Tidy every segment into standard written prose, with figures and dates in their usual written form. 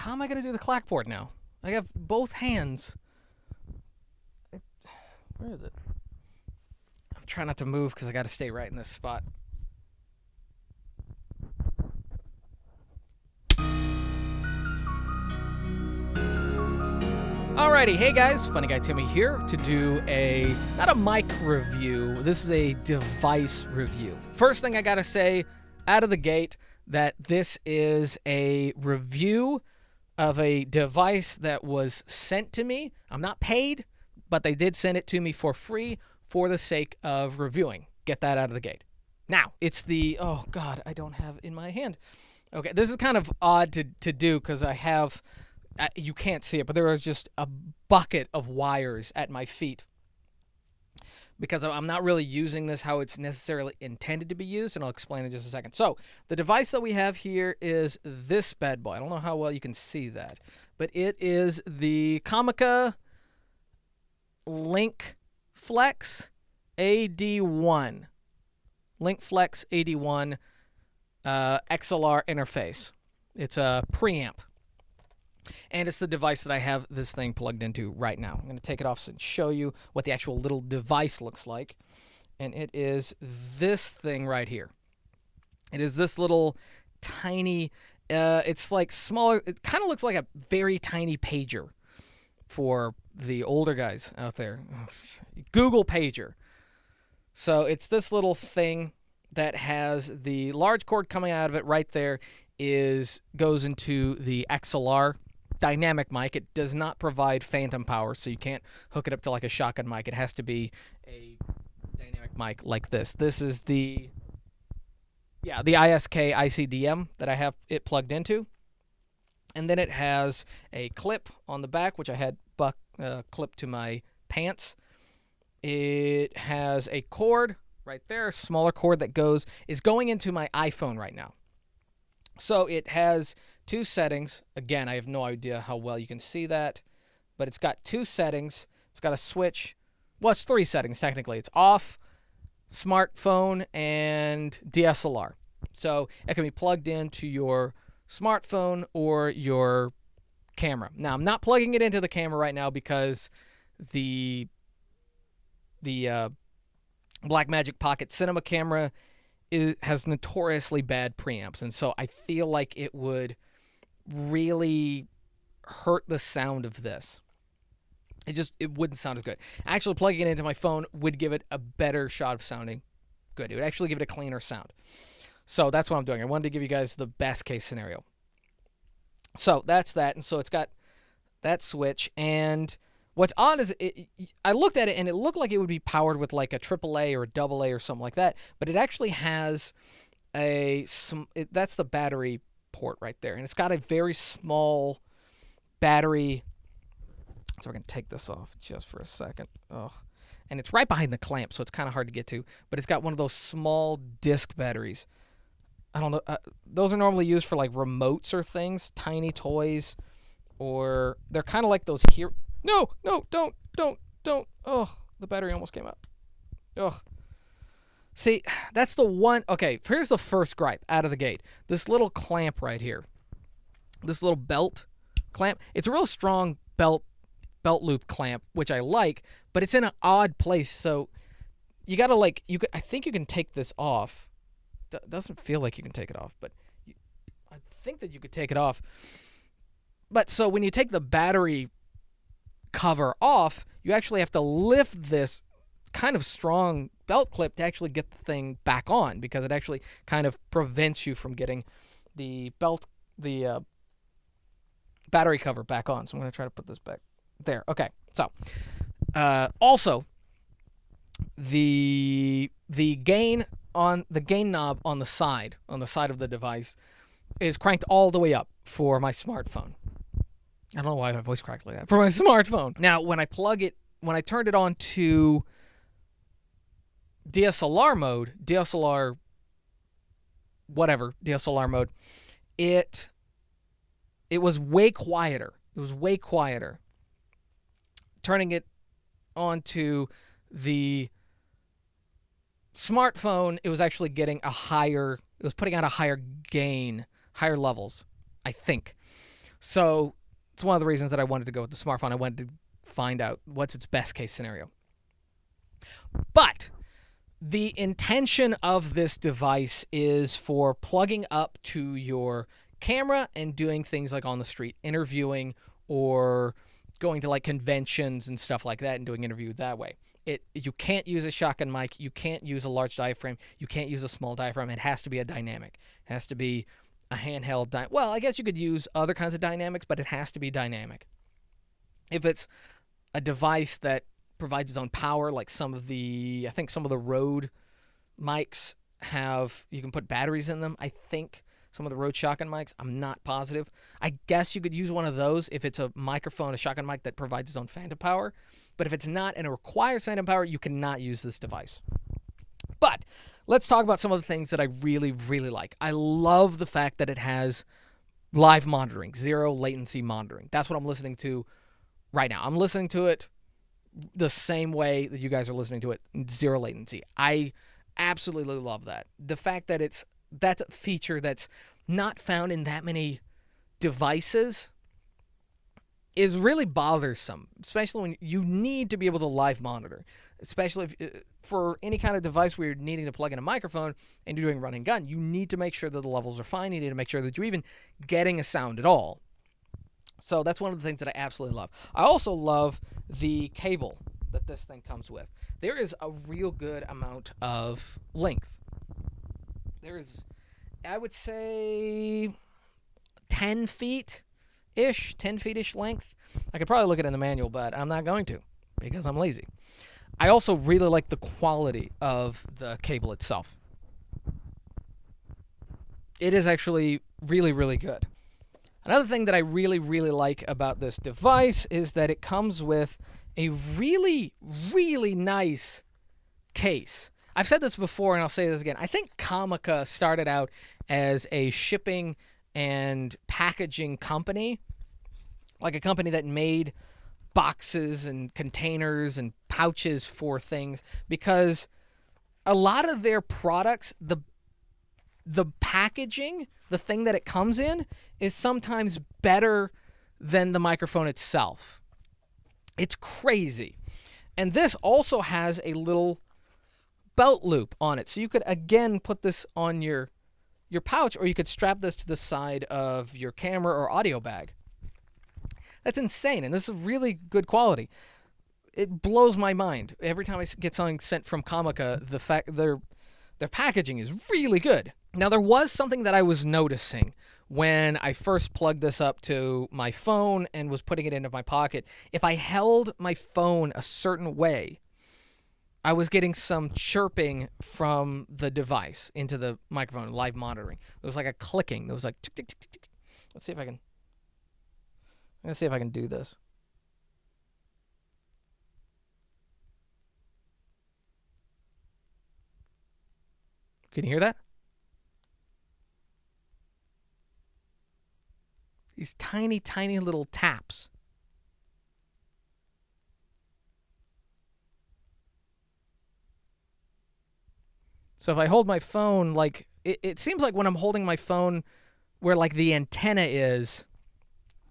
how am I going to do the clackboard now? I have both hands. Where is it? I'm trying not to move because I got to stay right in this spot. Alrighty, hey guys, FunnyGuyTimmy here to do not a mic review, this is a device review. First thing I gotta say, out of the gate, that this is a review of a device that was sent to me. I'm not paid, but they did send it to me for free for the sake of reviewing. Get that out of the gate. Now, it's the, oh God, I don't have it in my hand. Okay, this is kind of odd to do because I have, you can't see it, but there is just a bucket of wires at my feet because I'm not really using this how it's necessarily intended to be used, and I'll explain in just a second. So the device that we have here is this bad boy. I don't know how well you can see that, but it is the COMICA LinkFlex AD1. LinkFlex AD1 XLR interface. It's a preamp. And it's the device that I have this thing plugged into right now. I'm going to take it off and show you what the actual little device looks like. And it is this thing right here. It is this little tiny, it's like smaller, it kind of looks like a very tiny pager for the older guys out there. Google pager. So it's this little thing that has the large cord coming out of it right there goes into the XLR dynamic mic. It does not provide phantom power, so you can't hook it up to like a shotgun mic. It has to be a dynamic mic like this. This is the ISK ICDM that I have it plugged into. And then it has a clip on the back, which I had clipped to my pants. It has a cord right there, a smaller cord that is going into my iPhone right now. So it has two settings. Again, I have no idea how well you can see that, but it's got two settings. It's got a switch. Well, it's three settings technically. It's off, smartphone, and DSLR. So it can be plugged into your smartphone or your camera. Now, I'm not plugging it into the camera right now because the Blackmagic Pocket Cinema camera has notoriously bad preamps, and so I feel like it would really hurt the sound of this. It wouldn't sound as good. Actually, plugging it into my phone would give it a better shot of sounding good. It would actually give it a cleaner sound. So that's what I'm doing. I wanted to give you guys the best case scenario. So that's that, and so it's got that switch, and what's odd is I looked at it, and it looked like it would be powered with like a AAA or a AA or something like that, but it actually has that's the battery port right there, and it's got a very small battery. So we're going to take this off just for a second. Oh, and it's right behind the clamp, so it's kind of hard to get to, but it's got one of those small disc batteries. I don't know. Those are normally used for like remotes or things, tiny toys, or they're kind of like those here. No, don't. Oh, the battery almost came out. Ugh. See, that's the one. Okay, here's the first gripe out of the gate. This little clamp right here. This little belt clamp. It's a real strong belt loop clamp, which I like, but it's in an odd place. So you got to I think you can take this off. Doesn't feel like you can take it off, but I think that you could take it off. But so when you take the battery cover off, you actually have to lift this kind of strong belt clip to actually get the thing back on, because it actually kind of prevents you from getting the battery cover back on. So I'm going to try to put this back there. Okay. So also the gain knob on the side of the device is cranked all the way up for my smartphone. I don't know why my voice cracked like that. For my smartphone. Now, when I turned it on to DSLR mode, DSLR mode, it was way quieter. It was way quieter. Turning it on to the smartphone, it was actually getting it was putting out a higher gain, higher levels, I think. So it's one of the reasons that I wanted to go with the smartphone. I wanted to find out what's its best case scenario. But the intention of this device is for plugging up to your camera and doing things like on the street, interviewing, or going to like conventions and stuff like that and doing interview that way. You can't use a shotgun mic. You can't use a large diaphragm. You can't use a small diaphragm. It has to be a dynamic. It has to be a handheld. Well, I guess you could use other kinds of dynamics, but it has to be dynamic. If it's a device that provides its own power, like I think some of the Rode mics you can put batteries in them. I think some of the Rode shotgun mics, I'm not positive. I guess you could use one of those if it's a microphone, a shotgun mic that provides its own phantom power. But if it's not and it requires phantom power, you cannot use this device. But let's talk about some of the things that I really, really like. I love the fact that it has live monitoring, zero latency monitoring. That's what I'm listening to right now. I'm listening to it the same way that you guys are listening to it, zero latency. I absolutely love that. The fact that that's a feature that's not found in that many devices is really bothersome, especially when you need to be able to live monitor, especially for any kind of device where you're needing to plug in a microphone and you're doing run and gun. You need to make sure that the levels are fine. You need to make sure that you're even getting a sound at all. So that's one of the things that I absolutely love. I also love the cable that this thing comes with. There is a real good amount of length. There is, I would say, 10 feet-ish, 10 feet-ish length. I could probably look at it in the manual, but I'm not going to because I'm lazy. I also really like the quality of the cable itself. It is actually really, really good. Another thing that I really, really like about this device is that it comes with a really, really nice case. I've said this before, and I'll say this again. I think Comica started out as a shipping and packaging company, like a company that made boxes and containers and pouches for things, because a lot of their products, the packaging, the thing that it comes in, is sometimes better than the microphone itself. It's crazy. And this also has a little belt loop on it. So you could, again, put this on your pouch, or you could strap this to the side of your camera or audio bag. That's insane, and this is really good quality. It blows my mind. Every time I get something sent from Comica, the fact their packaging is really good. Now, there was something that I was noticing when I first plugged this up to my phone and was putting it into my pocket. If I held my phone a certain way, I was getting some chirping from the device into the microphone, live monitoring. There was like a clicking. There was like tick, tick, tick, tick, tick. Let's see if I can do this. Can you hear that? These tiny, tiny little taps. So if I hold my phone, like, it seems like when I'm holding my phone where, like, the antenna is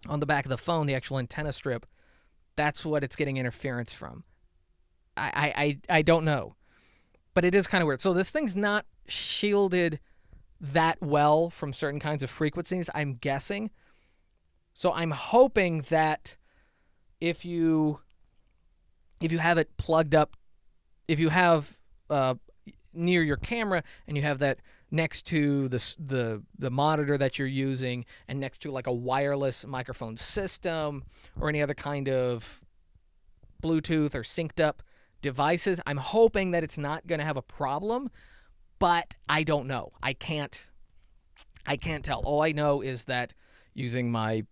on the back of the phone, the actual antenna strip, that's what it's getting interference from. I don't know. But it is kind of weird. So this thing's not shielded that well from certain kinds of frequencies, I'm guessing. So I'm hoping that if you have it plugged up, if you have near your camera and you have that next to the monitor that you're using and next to like a wireless microphone system or any other kind of Bluetooth or synced up devices, I'm hoping that it's not going to have a problem, but I don't know. I can't tell. All I know is that using my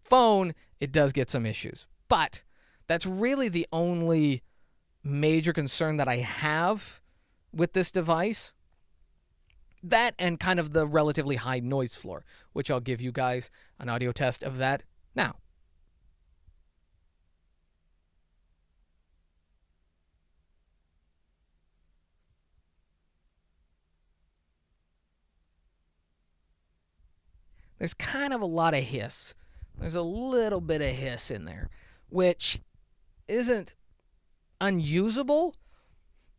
phone, it does get some issues. But that's really the only major concern that I have with this device. That and kind of the relatively high noise floor, which I'll give you guys an audio test of that now. There's kind of a lot of hiss. There's a little bit of hiss in there, which isn't unusable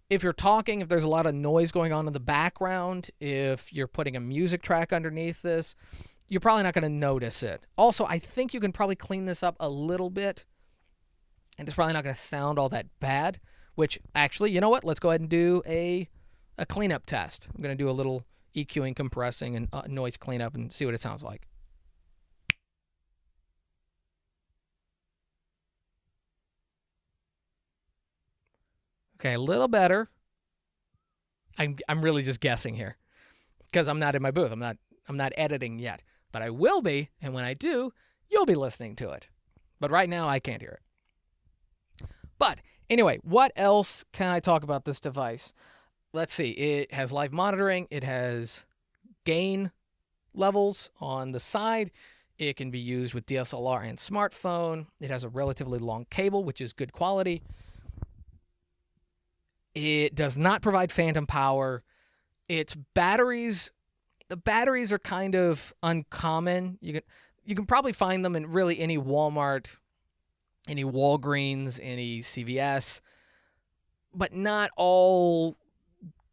if you're talking, if there's a lot of noise going on in the background, if you're putting a music track underneath this, you're probably not going to notice it. Also, I think you can probably clean this up a little bit, and it's probably not going to sound all that bad, which actually, you know what? Let's go ahead and do a cleanup test. I'm going to do a little EQing, compressing, and noise cleanup and see what it sounds like. Okay, a little better. I'm really just guessing here because I'm not in my booth. I'm not editing yet, but I will be, and when I do, you'll be listening to it. But right now, I can't hear it. But anyway, what else can I talk about this device? Let's see. It has live monitoring. It has gain levels on the side. It can be used with DSLR and smartphone. It has a relatively long cable, which is good quality. It does not provide phantom power. Its batteries, the batteries are kind of uncommon. You can probably find them in really any Walmart, any Walgreens, any CVS, but not all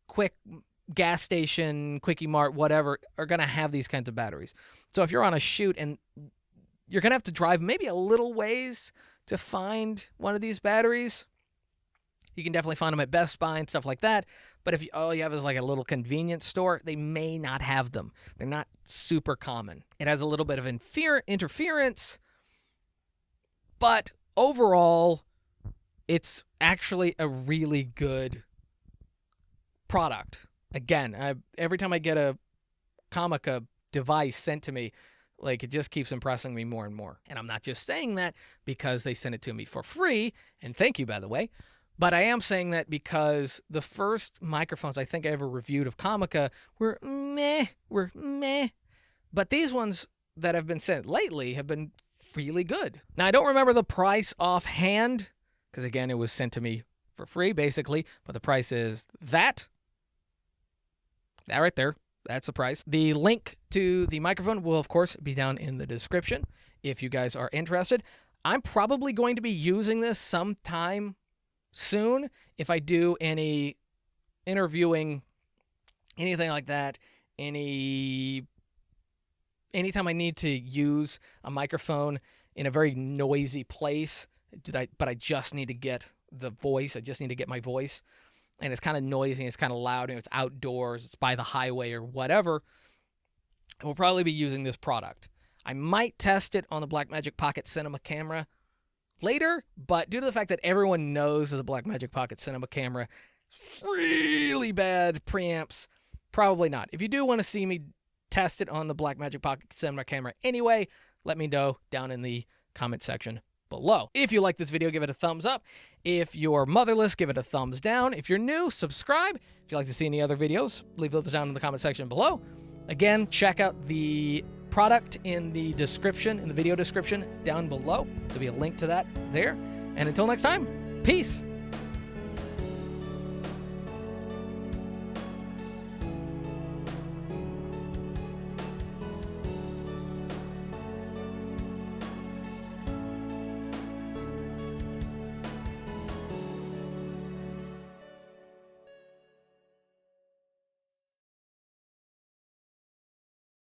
quick gas station, Quickie Mart, whatever, are going to have these kinds of batteries. So if you're on a shoot and you're going to have to drive maybe a little ways to find one of these batteries, you can definitely find them at Best Buy and stuff like that. But if all you have is like a little convenience store, they may not have them. They're not super common. It has a little bit of interference, but overall, it's actually a really good product. Again, every time I get a COMICA device sent to me, like, it just keeps impressing me more and more. And I'm not just saying that because they sent it to me for free, and thank you, by the way, but I am saying that because the first microphones I think I ever reviewed of COMICA were meh. But these ones that have been sent lately have been really good. Now, I don't remember the price offhand, because again, it was sent to me for free, basically, but the price is that right there. That's the price. The link to the microphone will, of course, be down in the description if you guys are interested. I'm probably going to be using this sometime soon if I do any interviewing, anything like that, anytime I need to use a microphone in a very noisy place, but I just need to get the voice, I just need to get my voice, and it's kind of noisy, it's kind of loud, and it's outdoors, it's by the highway or whatever, we'll probably be using this product. I might test it on the Blackmagic Pocket Cinema camera later, but due to the fact that everyone knows that the Blackmagic Pocket Cinema camera really bad preamps, probably not. If you do want to see me test it on the Blackmagic Pocket Cinema camera anyway, let me know down in the comment section below. If you like this video, give it a thumbs up. If you're motherless, give it a thumbs down. If you're new, subscribe. If you'd like to see any other videos, leave those down in the comment section below. Again, check out the product in the description, in the video description down below. There'll be a link to that there. And until next time, peace.